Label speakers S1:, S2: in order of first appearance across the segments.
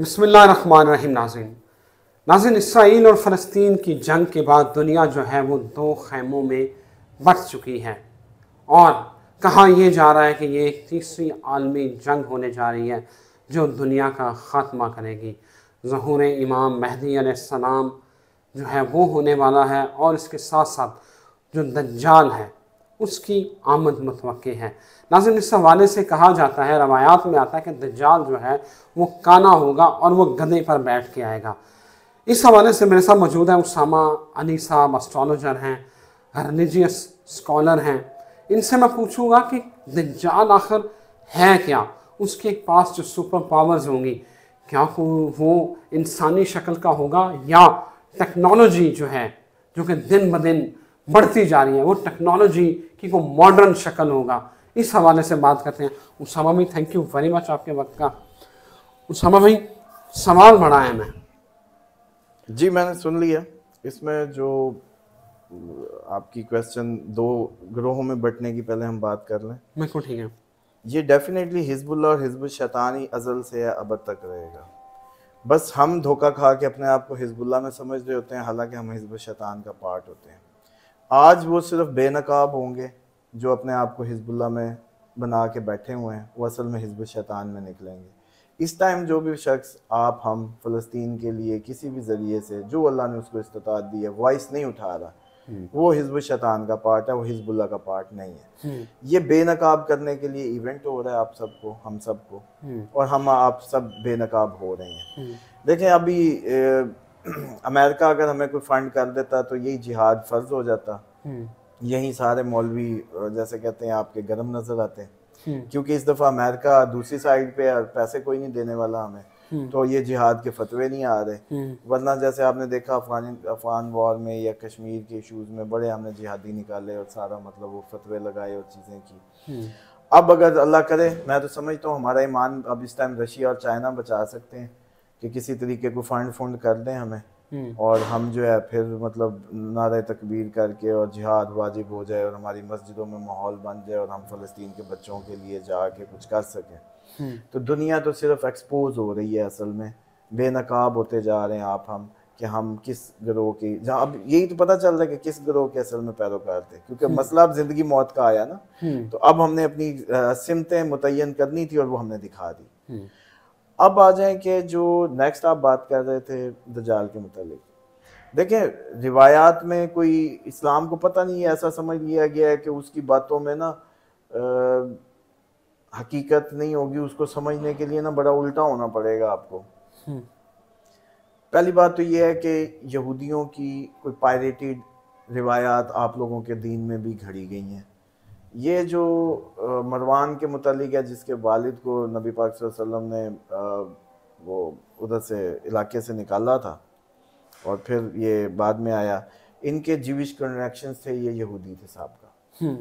S1: बिस्मिल्लाहिर्रहमानिर्रहीम। नाज़रीन, इसराइल और फ़लस्तीन की जंग के बाद दुनिया जो है वो दो खैमों में बट चुकी है और कहा यह जा रहा है कि ये एक तीसरी आलमी जंग होने जा रही है जो दुनिया का ख़ात्मा करेगी। ज़हूर इमाम महदी अलैहिस्सलाम जो है वो होने वाला है और इसके साथ साथ जो दज्जाल है उसकी आमद मुतवक्की है। नाज़रीन, इस हवाले से कहा जाता है, रवायात में आता है कि दज्जाल जो है वो काना होगा और वो गधे पर बैठ के आएगा। इस हवाले से मेरे साथ मौजूद है उसामा अली साहब, एस्ट्रोलॉजर हैं, रिलीजियस स्कॉलर हैं। इनसे मैं पूछूंगा कि दज्जाल आखिर है क्या, उसके पास जो सुपर पावर्स होंगी क्या वो इंसानी शक्ल का होगा या टेक्नोलॉजी जो है जो कि दिन ब दिन बढ़ती जा रही है वो टेक्नोलॉजी की को मॉडर्न शक्ल होगा। इस हवाले से बात करते हैं। उसामा भाई, थैंक यू वेरी मच आपके वक्त का। उसामा भाई, सवाल बड़ा है। मैं
S2: जी मैंने सुन लिया। इसमें जो आपकी क्वेश्चन दो ग्रोहों में बंटने की पहले हम बात कर लें।
S1: बिल्कुल ठीक है।
S2: ये डेफिनेटली हिजबुल्लाह और हिजबुल शैतान ही अज़ल से अब तक रहेगा। बस हम धोखा खा के अपने आप को हिजबुल्लाह में समझ रहे होते हैं, हालांकि हम हिजबुल शैतान का पार्ट होते हैं। आज वो सिर्फ बेनकाब होंगे जो अपने आप को हिजबुल्लाह में बना के बैठे हुए हैं, वो असल में हिजबुल शैतान में निकलेंगे। इस टाइम जो भी शख्स आप हम फ़लस्तीन के लिए किसी भी ज़रिए से जो अल्लाह ने उसको इस्तिताअत दी है वॉइस नहीं उठा रहा, वो हिजबुल शैतान का पार्ट है, वो हिजबुल्लाह का पार्ट नहीं है। ये बेनकाब करने के लिए इवेंट हो रहा है आप सबको, हम सबको, और हम आप सब बेनकाब हो रहे हैं। देखें, अभी अमेरिका अगर हमें कोई फंड कर देता तो यही जिहाद फ़र्ज हो जाता। यही सारे मौलवी जैसे कहते हैं आपके गरम नज़र आते हैं, क्योंकि इस दफ़ा अमेरिका दूसरी साइड पे और पैसे कोई नहीं देने वाला हमें, तो ये जिहाद के फतवे नहीं आ रहे। वरना जैसे आपने देखा अफगान वॉर में या कश्मीर के इशूज़ में बड़े हमने जिहादी निकाले और सारा मतलब वो फतवे लगाए और चीज़ें की। अब अगर अल्लाह करे, मैं तो समझता हूँ हमारा ईमान अब इस टाइम रशिया और चाइना बचा सकते हैं कि किसी तरीके को फंड कर दें हमें, और हम जो है फिर मतलब नारे तकबीर करके और जिहाद वाजिब हो जाए और हमारी मस्जिदों में माहौल बन जाए और हम फ़लस्तीन के बच्चों के लिए जाके कुछ कर सकें। तो दुनिया तो सिर्फ एक्सपोज हो रही है, असल में बेनकाब होते जा रहे हैं आप हम कि हम किस गिरोह की, जहाँ अब यही तो पता चल रहा है कि किस गिरोह के असल में पैरोकार थे, क्योंकि मसला अब ज़िंदगी मौत का आया ना। तो अब हमने अपनी सिमतें मुतय्यन करनी थी और वो हमने दिखा दी। अब आ जाए कि जो नेक्स्ट आप बात कर रहे थे दज्जाल के मुतालिक। देखें, रिवायात में कोई इस्लाम को पता नहीं है, ऐसा समझ लिया गया है कि उसकी बातों में ना हकीकत नहीं होगी। उसको समझने के लिए ना बड़ा उल्टा होना पड़ेगा आपको। पहली बात तो ये है कि यहूदियों की कोई पायरेटेड रिवायात आप लोगों के दीन में भी घड़ी गई हैं। ये जो मरवान के मुतालिक है, जिसके वालिद को नबी पाक सल्लल्लाहु अलैहि वसल्लम ने वो उधर से इलाके से निकाला था और फिर ये बाद में आया, इनके जीविश कनेक्शंस थे, ये यहूदी थे साहब का।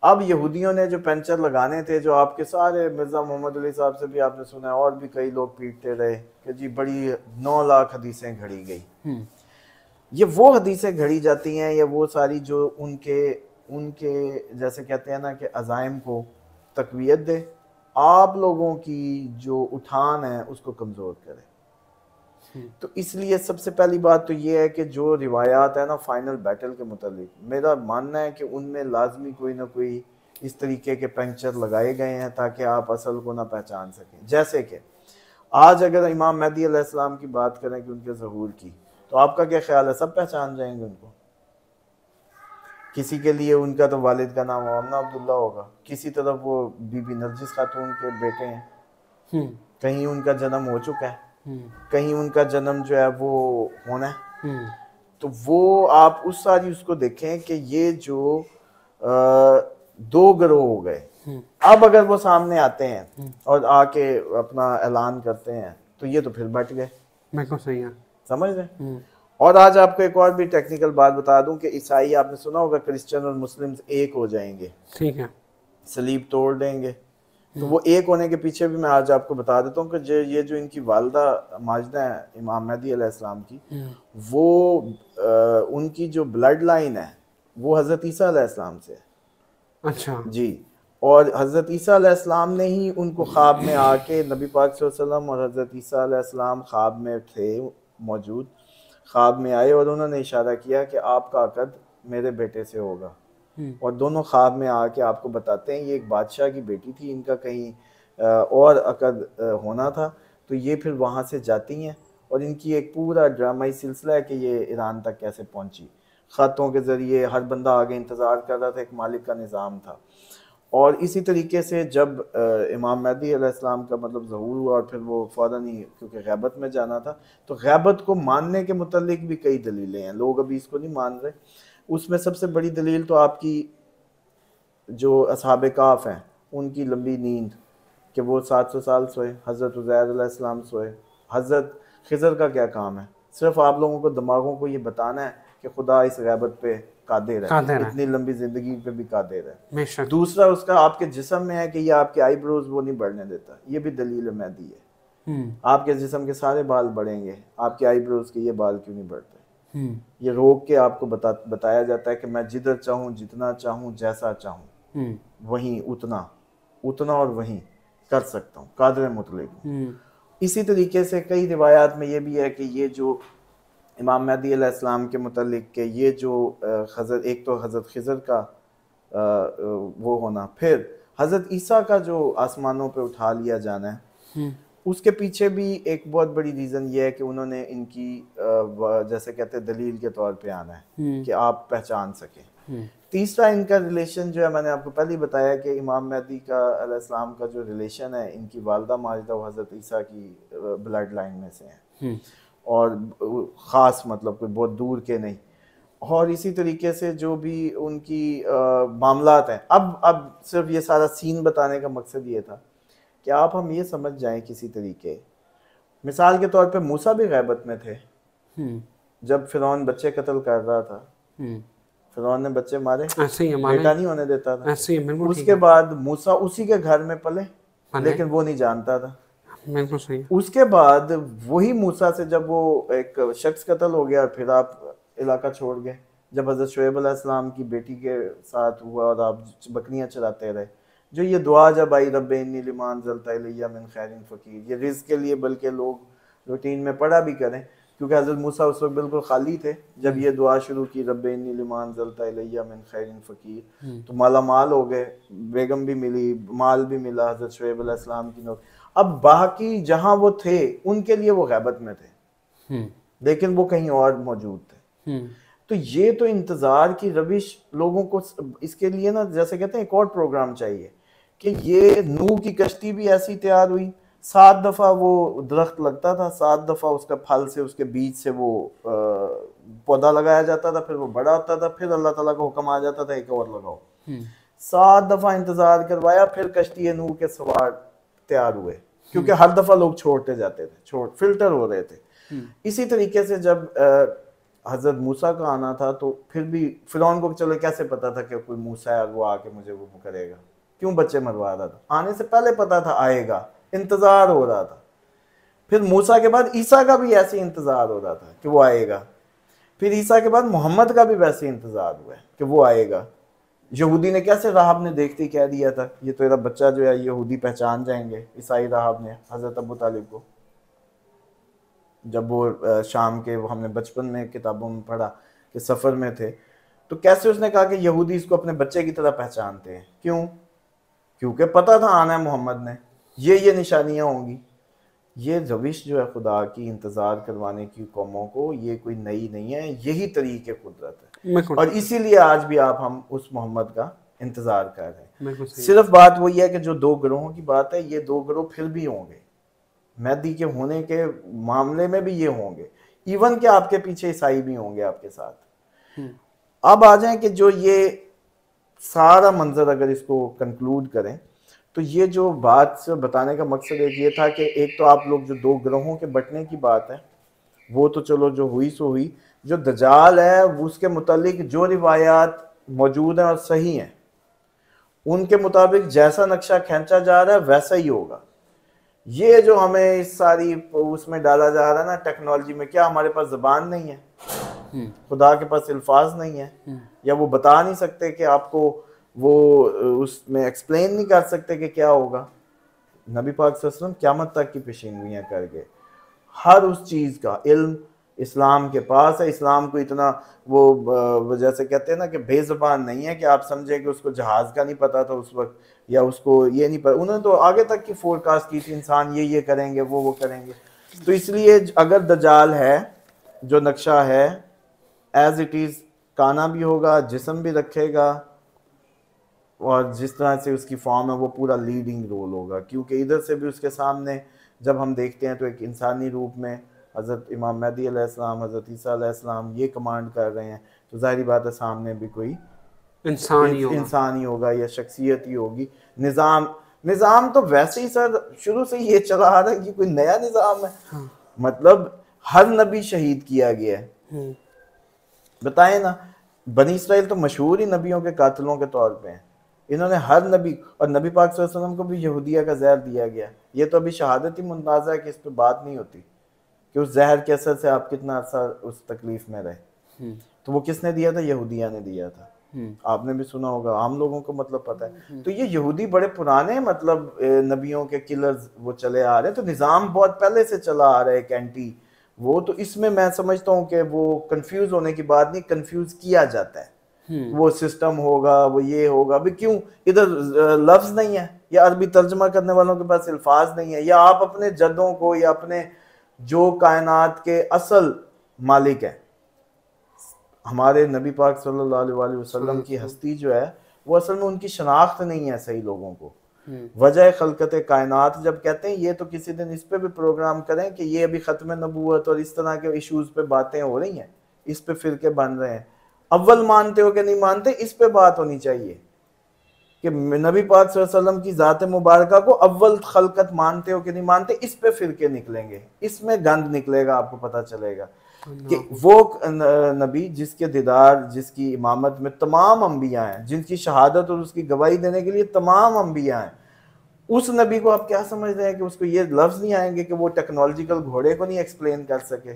S2: अब यहूदियों ने जो पंचर लगाने थे, जो आपके सारे मिर्ज़ा मोहम्मद अली साहब से भी आपने सुना है और भी कई लोग पीटते रहे कि जी बड़ी 9 लाख हदीसें घड़ी गई। ये वो हदीसें घड़ी जाती हैं या वो सारी जो उनके जैसे कहते हैं ना कि अज़ाइम को तक़वियत दे, आप लोगों की जो उठान है उसको कमज़ोर करे। तो इसलिए सबसे पहली बात तो ये है कि जो रिवायात है ना फाइनल बैटल के मुतालिक, मेरा मानना है कि उनमें लाजमी कोई ना कोई इस तरीके के पंक्चर लगाए गए हैं ताकि आप असल को ना पहचान सकें। जैसे कि आज अगर इमाम महदी अलैहिस्सलाम की बात करें कि उनके ज़हूर की, तो आपका क्या ख्याल है, सब पहचान जाएंगे उनको? किसी के लिए उनका तो वालिद का नाम आमना अब्दुल्ला होगा, किसी तरफ वो बीबी नरजिस खातून के बेटे हैं, कहीं उनका जन्म हो चुका है, कहीं उनका जन्म जो है वो होना है। तो वो आप उस सारी उसको देखें कि ये जो दो गिरोह हो गए। अब अगर वो सामने आते हैं और आके अपना ऐलान करते हैं तो ये तो फिर बट गए।
S1: बिल्कुल सही है,
S2: समझ रहे। और आज आपको एक और भी टेक्निकल बात बता दूं कि ईसाई, आपने सुना होगा, क्रिश्चियन और मुस्लिम्स एक हो जाएंगे, ठीक है, सलीब तोड़ देंगे। तो वो एक होने के पीछे भी मैं आज आपको बता देता हूँ कि ये जो इनकी वालदा माजिदा है इमाम महदी अलैहिस्सलाम की, वो उनकी जो ब्लड लाइन है वो हज़रत ईसा अलैहिस्सलाम से है।
S1: अच्छा जी।
S2: और हज़रत ईसा अलैहिस्सलाम ने ही उनको ख्वाब में आके, नबी पाक सल्लल्लाहु अलैहि वसल्लम और हज़रत ईसा अलैहिस्सलाम ख्वाब में थे मौजूद, ख्वाब में आए और उन्होंने इशारा किया कि आपका अक़द मेरे बेटे से होगा। और दोनों ख्वाब में आके आपको बताते हैं ये एक बादशाह की बेटी थी, इनका कहीं और अक़द होना था, तो ये फिर वहाँ से जाती हैं और इनकी एक पूरा ड्रामाई सिलसिला है कि ये ईरान तक कैसे पहुँची। ख़तों के ज़रिए हर बंदा आगे इंतज़ार कर रहा था, एक मालिक का निज़ाम था। और इसी तरीके से जब इमाम महदी अलैहिस्सलाम का मतलब ज़हूर हुआ और फिर वो फ़ौरन ही, क्योंकि ग़ैबत में जाना था, तो ग़ैबत को मानने के मुतालिक भी कई दलीलें हैं, लोग अभी इसको नहीं मान रहे। उसमें सबसे बड़ी दलील तो आपकी जो असहाबे काफ हैं उनकी लंबी नींद, कि वो 700 साल सोए, हज़रत उज़ैर अलैहिस्सलाम सोए। हज़रत खिज़र का क्या काम है? सिर्फ आप लोगों को दिमागों को ये बताना है कि खुदा इस ग़ैबत पे कादिर है, इतनी लंबी ज़िंदगी पे भी कादिर है। दूसरा उसका आपके जिस्म में है कि ये आपके आईब्रोज वो नहीं बढ़ने देता, ये भी दलील महदी है। आपके जिस्म के सारे बाल बढ़ेंगे, आपके आईब्रोज के ये बाल क्यों नहीं बढ़ते? ये रोक के आपको बताया जाता है कि मैं जिधर चाहूँ, जितना चाहूँ, जैसा चाहूँ, वहीं उतना और वहीं कर सकता हूँ, कादिर मुतलक। इसी तरीके से कई रिवायात में ये भी है कि ये जो इमाम महदी अलैहिस्सलाम के मुतल्लिक के ये जो हज़रत, एक तो हज़रत खिज़र का वो होना, फिर हज़रत ईसा का जो आसमानों पे उठा लिया जाना है, उसके पीछे भी एक बहुत बड़ी रीज़न ये है कि उन्होंने इनकी जैसे कहते हैं दलील के तौर पे आना है कि आप पहचान सकें। तीसरा इनका रिलेशन जो है, मैंने आपको पहले ही बताया कि इमाम महदी का अलैहिस्सलाम का जो रिलेशन है, इनकी वालदा माजिदा वो हज़रत ईसा की ब्लड लाइन में से हैं और ख़ास मतलब कोई बहुत दूर के नहीं। और इसी तरीके से जो भी उनकी मामलात हैं, अब सिर्फ ये सारा सीन बताने का मकसद ये था कि आप हम ये समझ जाएं किसी तरीके, मिसाल के तौर पे मूसा भी ग़ैबत में थे। जब फ़िरौन बच्चे कत्ल कर रहा था, फ़िरौन ने बच्चे मारे, बेटा नहीं होने देता था। उसके बाद मूसा उसी के घर में पले, लेकिन वो नहीं जानता था। सही। उसके बाद वही मूसा से जब वो एक शख्स कत्ल हो गया, फिर आप इलाका छोड़ गए, जब हज़रत शुएब अलैहिस्सलाम की बेटी के साथ हुआ और आप बकरियां चराते रहे, जो ये दुआ जब आई, रब्बे इन्नी लिमा अंज़लता इलैया मिन खैरिन फ़कीर, ये रिज़्क़ के लिए बल्कि लोग रूटीन में पढ़ा भी करें, क्योंकि हज़रत मूसा उस वक्त बिल्कुल खाली थे जब ये दुआ शुरू की, रब्बे इन्नी लिमा अंज़लता इलैया मिन खैरिन फ़कीर, तो माला माल हो गए, बेगम भी मिली, माल भी मिला हज़रत शुएब अलैहिस्सलाम की नौकरी। अब बाकी जहां वो थे उनके लिए वो ग़ैबत में थे, लेकिन वो कहीं और मौजूद थे। तो ये तो इंतज़ार की रविश लोगों को, इसके लिए ना जैसे कहते हैं एक और प्रोग्राम चाहिए कि ये नूह की कश्ती भी ऐसी तैयार हुई, 7 दफ़ा वो दरख्त लगता था, 7 दफ़ा उसका फल से, उसके बीज से वो पौधा लगाया जाता था, फिर वो बड़ा होता था, फिर अल्लाह ताला का हुक्म आ जाता था एक और लगाओ। 7 दफ़ा इंतज़ार करवाया, फिर कश्ती नूह के सवार तैयार हुए, क्योंकि हर दफ़ा लोग छोड़ते जाते थे, फिल्टर हो रहे थे। इसी तरीके से जब हज़रत मूसा का आना था, तो फिर भी फ़िरौन को चलो कैसे पता था कि कोई मूसा है और वो आके मुझे वो करेगा, क्यों बच्चे मरवा रहा था? आने से पहले पता था आएगा, इंतज़ार हो रहा था। फिर मूसा के बाद ईसा का भी ऐसे इंतज़ार हो रहा था कि वो आएगा, फिर ईसा के बाद मोहम्मद का भी वैसे इंतज़ार हुआ है कि वो आएगा। यहूदी ने कैसे, राहब ने देखते ही कह दिया था ये तो तेरा बच्चा जो है यहूदी पहचान जाएंगे, ईसाई राहब ने हज़रत अबू तालिब को, जब वो शाम के, वो हमने बचपन में किताबों में पढ़ा कि सफ़र में थे, तो कैसे उसने कहा कि यहूदी इसको अपने बच्चे की तरह पहचानते हैं। क्यों? क्योंकि पता था आना है मोहम्मद ने, ये निशानियाँ होंगी। ये रविश जो है खुदा की इंतज़ार करवाने की कौमों को, ये कोई नई नहीं है, यही तरीके कुदरत है, और इसीलिए आज भी आप हम उस मोहम्मद का इंतज़ार कर रहे हैं। सिर्फ बात वही है कि जो 2 ग्रोहों की बात है, ये 2 ग्रोह फिर भी होंगे, महदी के होने के मामले में भी ये होंगे, इवन कि आपके पीछे ईसाई भी होंगे आपके साथ। अब आ जाए कि जो ये सारा मंजर अगर इसको कंक्लूड करें, तो ये जो बात से बताने का मकसद एक ये था कि एक तो आप लोग जो 2 ग्रोहों के बंटने की बात है, वो तो चलो जो हुई सो हुई। जो दज्जाल है उसके मुतालिक जो रिवायात मौजूद हैं और सही हैं, उनके मुताबिक जैसा नक्शा खींचा जा रहा है वैसा ही होगा। ये जो हमें इस सारी उसमें डाला जा रहा है ना टेक्नोलॉजी में, क्या हमारे पास ज़बान नहीं है? खुदा के पास अल्फाज नहीं है, या वो बता नहीं सकते कि आपको वो उसमें एक्सप्लेन नहीं कर सकते कि क्या होगा। नबी पाक सल्लल्लाहु अलैहि वसल्लम क़यामत तक की पेशीनगोइयाँ कर गए, हर उस चीज़ का इल्म इस्लाम के पास है। इस्लाम को इतना वो जैसे कहते हैं ना कि बेज़ुबान नहीं है कि आप समझे कि उसको जहाज़ का नहीं पता था उस वक्त, या उसको ये नहीं पता। उन्होंने तो आगे तक की फोरकास्ट की थी, इंसान ये करेंगे, वो करेंगे। तो इसलिए अगर दज्जाल है, जो नक्शा है एज इट इज़, काना भी होगा, जिस्म भी रखेगा, और जिस तरह से उसकी फॉर्म है वो पूरा लीडिंग रोल होगा। क्योंकि इधर से भी उसके सामने जब हम देखते हैं तो एक इंसानी रूप में हज़रत इमाम महदी अलैहिस्सलाम, हज़रत ईसा अलैहिस्सलाम ये कमांड कर रहे हैं, तो जाहिर बात है सामने भी कोई इंसान ही होगा या शख्सियत ही होगी। निज़ाम तो वैसे ही सर शुरू से ये चला आ रहा है कि कोई नया निज़ाम है। हाँ। मतलब हर नबी शहीद किया गया है। बताएं ना, बनी इसराइल तो मशहूर ही नबियों के कातिलों के तौर पे हैं। इन्होंने हर नबी, और नबी पाक सल्लल्लाहु अलैहि वसल्लम को भी यहूदिया का जहर दिया गया। ये तो अभी शहादत ही मुंताज़ा है कि इस पर बात नहीं होती कि उस जहर के असर से आप कितना अर्सा उस तकलीफ में रहे। तो वो किसने दिया था? यहूदिया ने दिया था। आपने भी सुना होगा, आम लोगों को मतलब पता है। तो ये यहूदी बड़े पुराने मतलब नबियों के किलर्स वो चले आ रहे हैं। तो निज़ाम बहुत पहले से चला आ रहा है एक एंटी वो। तो इसमें मैं समझता हूँ कि वो कंफ्यूज होने की बात नहीं, कंफ्यूज किया जाता है। वो सिस्टम होगा, वो ये होगा। अभी क्यों इधर लफ्ज नहीं है, या अरबी तर्जमा करने वालों के पास अल्फाज नहीं है, या आप अपने जद्दों को, या अपने जो कायनात के असल मालिक है, हमारे नबी पाक सल्लल्लाहु अलैहि वसल्लम की हस्ती जो है, वो असल में उनकी शनाख्त नहीं है सही लोगों को। वजह खलकत कायनात जब कहते हैं, ये तो किसी दिन इस पे भी प्रोग्राम करें कि ये अभी ख़त्म नबूवत और इस तरह के इश्यूज पे बातें हो रही हैं, इस पे फिरके बन रहे हैं। अव्वल मानते हो कि नहीं मानते, इस पे बात होनी चाहिए कि नबी पाक सल्लल्लाहु अलैहि वसल्लम की ज़ात मुबारका को अव्वल खलकत मानते हो कि नहीं मानते, इस पे फिरके निकलेंगे, इसमें गंद निकलेगा, आपको पता चलेगा कि वो नबी जिसके दीदार, जिसकी इमामत में तमाम अंबिया हैं, जिनकी शहादत और उसकी गवाही देने के लिए तमाम अंबिया हैं, उस नबी को आप क्या समझ रहे हैं कि उसको ये लफ्ज़ नहीं आएंगे कि वो टेक्नोलॉजिकल घोड़े को नहीं एक्सप्लेन कर सके?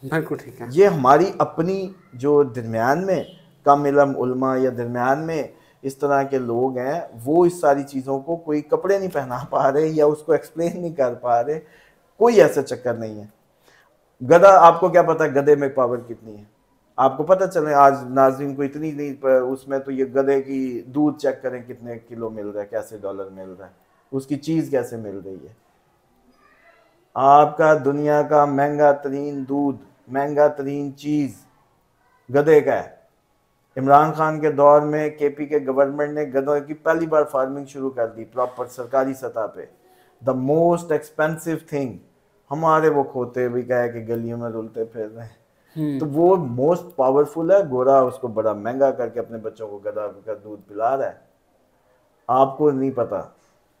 S1: बिल्कुल ठीक है।
S2: ये हमारी अपनी जो दरमियान में कम इल्म उलमा या दरमियान में इस तरह के लोग हैं, वो इस सारी चीज़ों को कोई कपड़े नहीं पहना पा रहे या उसको एक्सप्लेन नहीं कर पा रहे। कोई ऐसा चक्कर नहीं है। गधा, आपको क्या पता गधे में पावर कितनी है? आपको पता चले आज नाज़रीन को इतनी नहीं, पर उसमें तो ये गधे की दूध चेक करें कितने किलो मिल रहा है, कैसे डॉलर मिल रहा है, उसकी चीज़ कैसे मिल रही है। आपका दुनिया का महंगा तरीन दूध, महंगा तरीन चीज़ गधे का है। इमरान खान के दौर में केपी के गवर्नमेंट ने गधों की पहली बार फार्मिंग शुरू कर दी प्रॉपर सरकारी सतह पे। द मोस्ट एक्सपेंसिव थिंग, हमारे वो खोते भी कहे कि गलियों में रुलते फिर रहे हैं। तो वो मोस्ट पावरफुल है, गोरा उसको बड़ा महंगा करके अपने बच्चों को गधा का दूध पिला रहा है, आपको नहीं पता।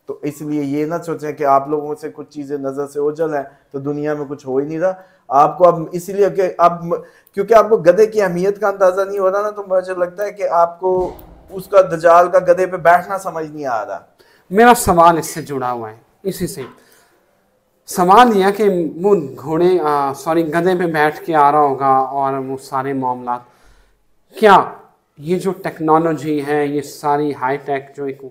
S2: तो इसलिए ये ना सोचें कि आप लोगों से कुछ चीज़ें नज़र से ओझल हैं तो दुनिया में कुछ हो ही नहीं रहा। आपको अब इसलिए कि आप, क्योंकि आपको गधे की अहमियत का अंदाज़ा नहीं हो रहा ना, तो मुझे लगता है कि आपको उसका दजाल का गधे पे बैठना समझ नहीं आ रहा।
S1: मेरा सवाल इससे जुड़ा हुआ है, इसी से सवाल यह कि वो घोड़े गधे पे बैठ के आ रहा होगा और वो सारे मामला, क्या ये जो टेक्नोलॉजी है, ये सारी हाईटेक जो एक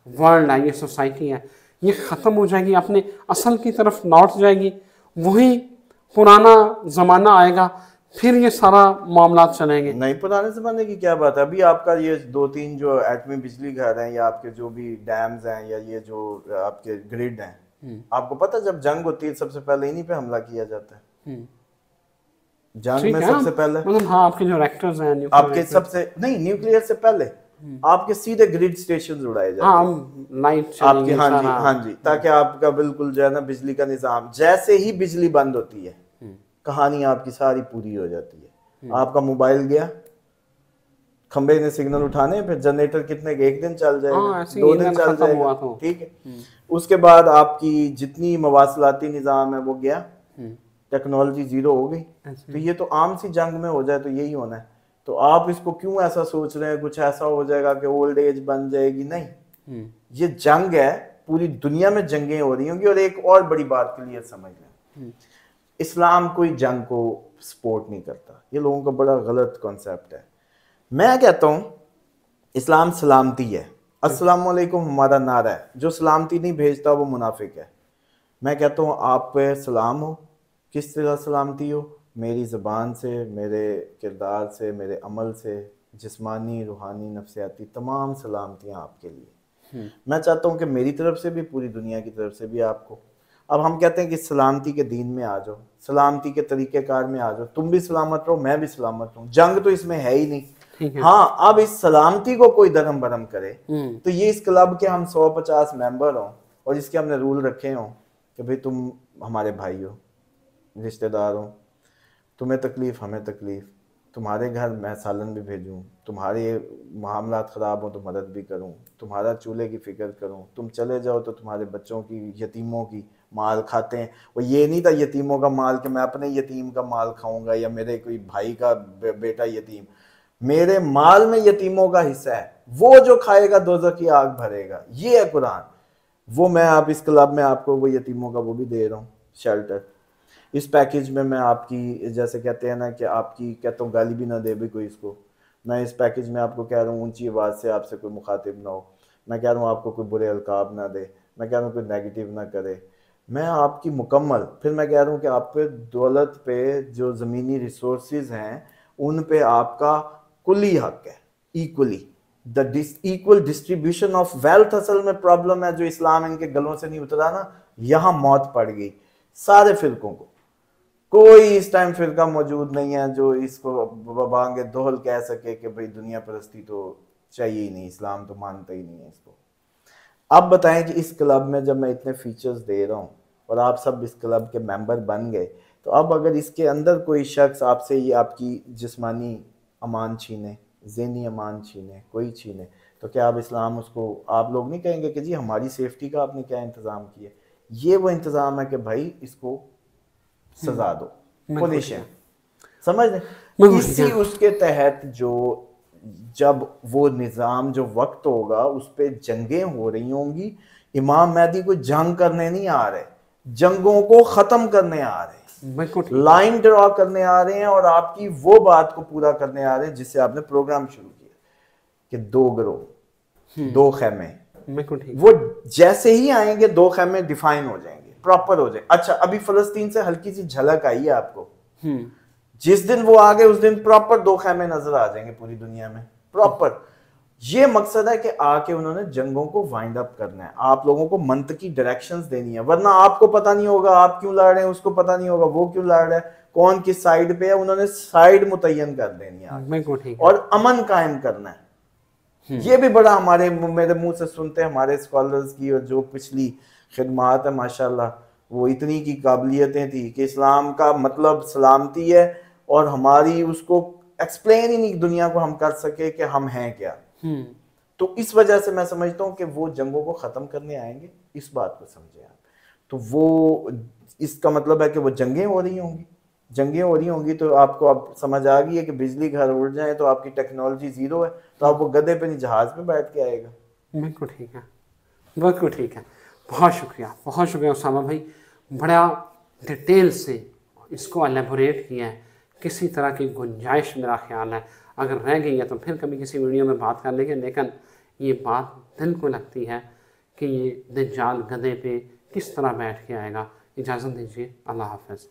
S1: वर्ल्ड है, ये सोसाइटी है, ये ख़त्म हो जाएगी, अपने असल की तरफ लौट जाएगी, वही पुराना ज़माना आएगा, फिर ये सारा मामला चलेंगे? नहीं,
S2: पुराने ज़माने की क्या बात है। अभी आपका ये 2-3 जो एटमी बिजली घर हैं, या आपके जो भी डैम्स हैं, या ये जो आपके ग्रिड हैं, आपको पता जब जंग होती है सबसे पहले इन्हीं पे हमला किया जाता है। जंग में सबसे पहले
S1: मतलब हाँ, आपके जो रिएक्टर्स हैं,
S2: आपके सबसे नहीं, न्यूक्लियर से पहले आपके सीधे ग्रिड स्टेशन उड़ाए जाते हैं,
S1: लाइट
S2: आपके। हाँ जी, ताकि आपका बिल्कुल जो है ना बिजली का निजाम, जैसे ही बिजली बंद होती है कहानी आपकी सारी पूरी हो जाती है। आपका मोबाइल गया, खंबे ने सिग्नल उठाने, फिर जनरेटर कितने, एक दिन चल जाएगा, 2 दिन चल जाएगा, ठीक है। उसके बाद आपकी जितनी मवासलाती निज़ाम है वो गया, टेक्नोलॉजी जीरो हो गई। तो ये तो आम सी जंग में हो जाए तो यही होना है। तो आप इसको क्यों ऐसा सोच रहे हैं कुछ ऐसा हो जाएगा कि ओल्ड एज बन जाएगी? नहीं, ये जंग है, पूरी दुनिया में जंगें हो रही होंगी। और एक और बड़ी बात क्लियर समझ लें, इस्लाम कोई जंग को सपोर्ट नहीं करता। ये लोगों का बड़ा गलत कॉन्सेप्ट है। मैं कहता हूं इस्लाम सलामती है, अस्सलाम वालेकुम हमारा नारा है। जो सलामती नहीं भेजता वो मुनाफिक है। मैं कहता हूँ आप पे सलाम हो, किस तरह सलामती हो? मेरी ज़बान से, मेरे किरदार से, मेरे अमल से, जिस्मानी, रूहानी, नफ्सियाती तमाम सलामतियाँ आपके लिए। मैं चाहता हूँ कि मेरी तरफ से भी, पूरी दुनिया की तरफ से भी आपको। अब हम कहते हैं कि सलामती के दीन में आ जाओ, सलामती के तरीक़ेकार में आ जाओ, तुम भी सलामत रहो, मैं भी सलामत रहूँ। जंग तो इसमें है ही नहीं। हाँ, अब इस सलामती को कोई दरम बरम करे तो ये इस क्लब के हम 150 मेंबर हों और इसके हमने रूल रखे हों कि भाई तुम हमारे भाई हो, रिश्तेदार हो, तुम्हें तकलीफ़ हमें तकलीफ़, तुम्हारे घर मैं सालन भी भेजूँ, तुम्हारे मामलात ख़राब हो तो मदद भी करूँ, तुम्हारा चूल्हे की फ़िक्र करूँ, तुम चले जाओ तो तुम्हारे बच्चों की, यतीमों की माल खाते हैं। वो ये नहीं था यतीमों का माल कि मैं अपने यतीम का माल खाऊंगा या मेरे कोई भाई का बेटा यतीम। मेरे माल में यतीमों का हिस्सा है, वो जो खाएगा दोज़ख की आग भरेगा, ये है कुरान। वो मैं आप इस क्लब में आपको वो यतीमों का वो भी दे रहा हूँ, शेल्टर। इस पैकेज में मैं आपकी, जैसे कहते हैं ना कि आपकी, कहता हूँ गाली भी ना दे भी कोई इसको, मैं इस पैकेज में आपको कह रहा हूँ ऊंची आवाज़ से आपसे कोई मुखातिब ना हो, मैं कह रहा हूँ आपको कोई बुरे अलकाब ना दे, मैं कह रहा हूँ कोई नेगेटिव ना करे, मैं आपकी मुकम्मल, फिर मैं कह रहा हूँ कि आप पे दौलत पे, जो ज़मीनी रिसोर्सेज हैं उन पे आपका कुली हक है, equally. The equal distribution of wealth असल में प्रॉब्लम है, जो इस्लाम इनके गलों से नहीं उतरा ना, यहाँ मौत पड़ गई सारे फिरकों को। कोई इस टाइम फिरका मौजूद नहीं है जो इसको बांगे दोहल कह सके कि भाई दुनिया परस्ती तो चाहिए ही नहीं, इस्लाम तो मानता ही नहीं है इसको। अब बताएं कि इस क्लब में जब मैं इतने फीचर्स दे रहा हूँ और आप सब इस क्लब के मेंबर बन गए, तो अब अगर इसके अंदर कोई शख्स आपसे ये आपकी जिस्मानी अमान छीने, ज़हनी अमान छीने, कोई छीने, तो क्या आप इस्लाम उसको, आप लोग नहीं कहेंगे कि जी हमारी सेफ्टी का आपने क्या इंतज़ाम किया? ये वो इंतज़ाम है कि भाई इसको सजा दो, पुनिशन, समझ लें। इसी उसके तहत जो, जब वो निज़ाम, जो वक्त होगा उस पर जंगें हो रही होंगी, इमाम महदी को जंग करने नहीं आ रहे, जंगों को ख़त्म करने आ रहे हैं, लाइन ड्रॉ करने आ रहे हैं और आपकी वो बात को पूरा करने आ रहे हैं जिससे आपने प्रोग्राम शुरू किया कि 2 गिरोह, 2 खैमे। वो जैसे ही आएंगे 2 खैमे डिफाइन हो जाएंगे, प्रॉपर हो जाए। अच्छा, अभी फलस्तीन से हल्की सी झलक आई है आपको, जिस दिन वो आ गए उस दिन प्रॉपर 2 खैमे नजर आ जाएंगे पूरी दुनिया में, प्रॉपर। ये मकसद है कि आके उन्होंने जंगों को वाइंड अप करना है, आप लोगों को मंतकी डायरेक्शंस देनी है, वरना आपको पता नहीं होगा आप क्यों लड़ रहे हैं, उसको पता नहीं होगा वो क्यों लड़ रहा है, कौन किस साइड पे है। उन्होंने साइड मुतय्यन कर देनी है और अमन कायम करना है। ये भी बड़ा हमारे, मेरे मुंह से सुनते हैं हमारे स्कॉलर्स की, और जो पिछली खिदमात है माशाल्लाह, वो इतनी की काबिलियतें थी कि इस्लाम का मतलब सलामती है, और हमारी उसको एक्सप्लेन ही नहीं दुनिया को हम कर सके कि हम हैं क्या। तो इस वजह से मैं समझता हूँ कि वो जंगों को ख़त्म करने आएंगे, इस बात को समझे आप। तो वो, इसका मतलब है कि वो जंगें हो रही होंगी, जंगें हो रही होंगी, तो आपको अब समझ आ गई है कि बिजली घर उड़ जाए तो आपकी टेक्नोलॉजी ज़ीरो है, तो आप वो गधे पे नहीं जहाज़ पे बैठ के आएगा।
S1: बिल्कुल ठीक है, बिल्कुल ठीक है। बहुत शुक्रिया उसामा भाई, बड़ा डिटेल से इसको एलेबोरेट किया है। किसी तरह की गुंजाइश मेरा ख्याल है अगर रह गई है तो फिर कभी किसी वीडियो में बात कर लेंगे, लेकिन ये बात दिल को लगती है कि ये दज्जाल गधे पे किस तरह बैठ के आएगा। इजाज़त दीजिए, अल्लाह हाफ़िज़।